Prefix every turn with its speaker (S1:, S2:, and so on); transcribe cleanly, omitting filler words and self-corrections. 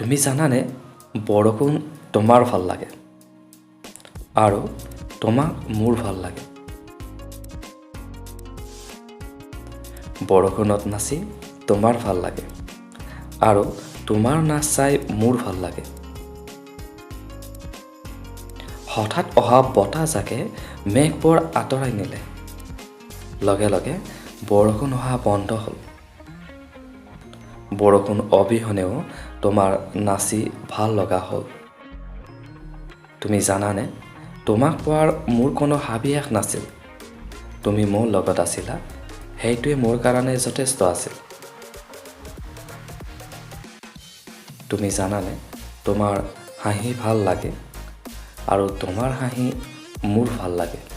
S1: তুমি জানানে বৰষুণ তোমাৰ ভাল লাগে আৰু তোমাক মোৰ ভাল লাগে। বৰষুণত নাচি তোমাৰ ভাল লাগে আৰু তোমাৰ নাচ চাই মোৰ ভাল লাগে। হঠাৎ অহা বতাহজাকে মেঘবোৰ আঁতৰাই নিলে। লগে লগে বৰষুণ অহা বন্ধ হ'ল। বৰষুণ অবিহনেও তোমাৰ নাচি ভাল লগা হ'ল। তুমি জানানে তোমাক পোৱাৰ মোৰ কোনো হাবিয়াস নাছিল। তুমি মোৰ লগত আছিলা, সেইটোৱে মোৰ কাৰণে যথেষ্ট আছিল। তুমি জানানে তোমাৰ হাঁহি ভাল লাগে আৰু তোমাৰ হাঁহি মোৰ ভাল লাগে।